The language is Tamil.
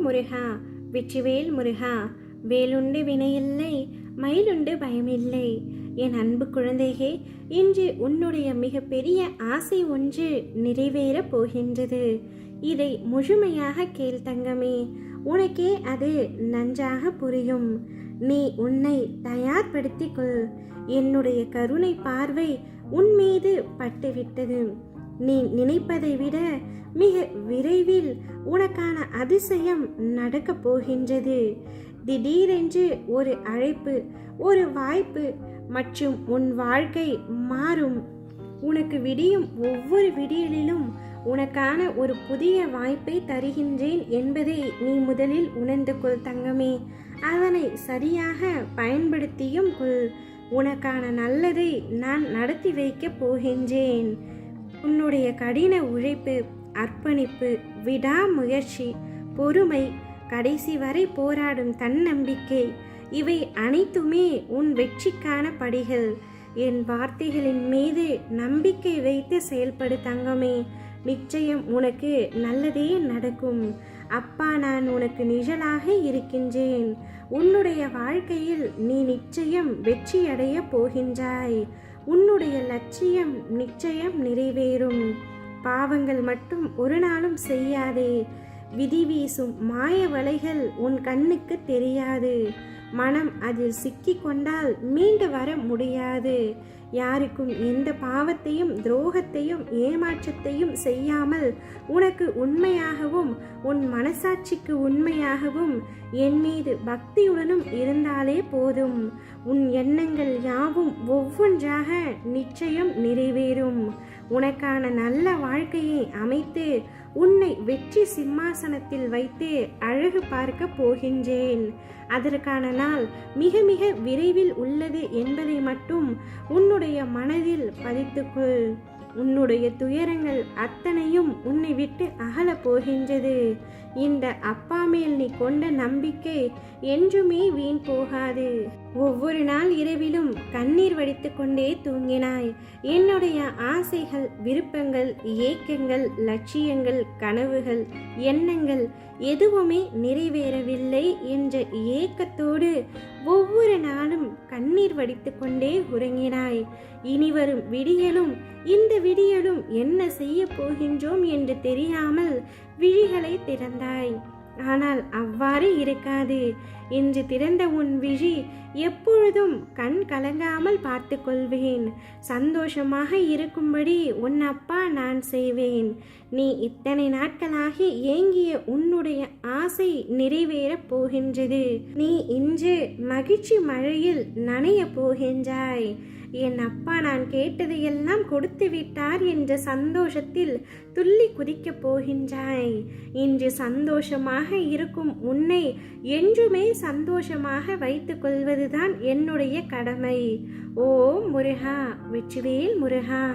முருகா, வெற்றிவேல் முருகா. வேலுண்டு வினையில்லை, மயிலுண்டு பயமில்லை. என் அன்பு குழந்தையே, இன்று உன்னுடைய மிகப்பெரிய ஆசை ஒன்று நிறைவேறப் போகின்றது. இதை முழுமையாக கேள் தங்கமே. உனக்கே அது நன்றாக புரியும். நீ உன்னை தயார்படுத்திக் கொள். என்னுடைய கருணை பார்வை உன் மீது பட்டுவிட்டது. நீ நினைப்பதை விட மிக விரைவில் உனக்கான அதிசயம் நடக்கப் போகின்றது. திடீரென்று ஒரு அழைப்பு, ஒரு வாய்ப்பு மற்றும் உன் வாழ்க்கை மாறும். உனக்கு விடியும் ஒவ்வொரு விடியலிலும் உனக்கான ஒரு புதிய வாய்ப்பை தருகின்றேன் என்பதை நீ முதலில் உணர்ந்து கொள் தங்கமே. அதனை சரியாக பயன்படுத்தியும் கொள். உனக்கான நல்லதை நான் நடத்தி வைக்கப் போகின்றேன். உன்னுடைய கடின உழைப்பு, அர்ப்பணிப்பு, விடாமுயற்சி, பொறுமை, கடைசி வரை போராடும் தன்னம்பிக்கை, இவை அனைத்துமே உன் வெற்றிக்கான படிகள். என் வார்த்தைகளின் மீது நம்பிக்கை வைத்து செயல்படு தங்கமே. நிச்சயம் உனக்கு நல்லதே நடக்கும். அப்பா, நான் உனக்கு நிழலாக இருக்கின்றேன். உன்னுடைய வாழ்க்கையில் நீ நிச்சயம் வெற்றியடைய போகின்றாய். உன்னுடைய லட்சியம் நிச்சயம் நிறைவேறும். பாவங்கள் மட்டும் ஒரு நாளும் செய்யாதே. விதி வீசும் மாய வலைகள் உன் கண்ணுக்கு தெரியாது. மனம் அதில் சிக்கி கொண்டால் மீண்டு வர முடியாது. யாருக்கும் எந்த பாவத்தையும், துரோகத்தையும், ஏமாற்றத்தையும் செய்யாமல் உனக்கு உண்மையாகவும் உன் மனசாட்சிக்கு உண்மையாகவும் என் மீது பக்தியுடனும் இருந்தாலே போதும். உன் எண்ணங்கள் யாவும் ஒவ்வொன்றாக நிச்சயம் நிறைவேறும். உனக்கான நல்ல வாழ்க்கையை அமைத்து உன்னை வெற்றி சிம்மாசனத்தில் வைத்து அழகு பார்க்க போகின்றேன். அதற்கான நாள் மிக மிக விரைவில் உள்ளது என்பதை மட்டும் உன்னுடைய மனதில் பதித்துக்கொள். உன்னுடைய துயரங்கள் அத்தனையும் உன்னை விட்டு அகலப் போகின்றது. இந்த அப்பா மேல் நீ கொண்ட நம்பிக்கை என்றுமே வீண் போகாது. ஒவ்வொரு நாள் இரவிலும் கண்ணீர் வடித்து கொண்டே தூங்கினாய். என்னுடைய ஆசைகள், விருப்பங்கள், ஏக்கங்கள், லட்சியங்கள், கனவுகள், எண்ணங்கள் எதுவுமே நிறைவேறவில்லை என்ற ஏக்கத்தோடு ஒவ்வொரு நாளும் கண்ணீர் வடித்து கொண்டே உறங்கினாய். இனிவரும் விடியலும் இந்த விடியலும் என்ன செய்ய போகின்றோம் என்று தெரியாமல் விழிகளை திறந்தாய். ஆனால் அவ்வாறு இருக்காது. இன்று திறந்த உன் விழி எப்பொழுதும் கண் கலங்காமல் பார்த்து கொள்வேன். சந்தோஷமாக இருக்கும்படி உன் அப்பா நான் செய்வேன். நீ இத்தனை நாட்களாக ஏங்கிய உன்னுடைய ஆசை நிறைவேறப் போகின்றது. நீ இன்று மகிழ்ச்சி மழையில் நனைய போகின்றாய். என் அப்பா நான் கேட்டதையெல்லாம் கொடுத்து விட்டார் என்ற சந்தோஷத்தில் துள்ளி குதிக்கப் போகின்றாய். இன்று சந்தோஷமாக இருக்கும் உன்னை என்றுமே சந்தோஷமாக வைத்துக் கொள்வதுதான் என்னுடைய கடமை. ஓம் முருகா, வெற்றிவேல் முருகா.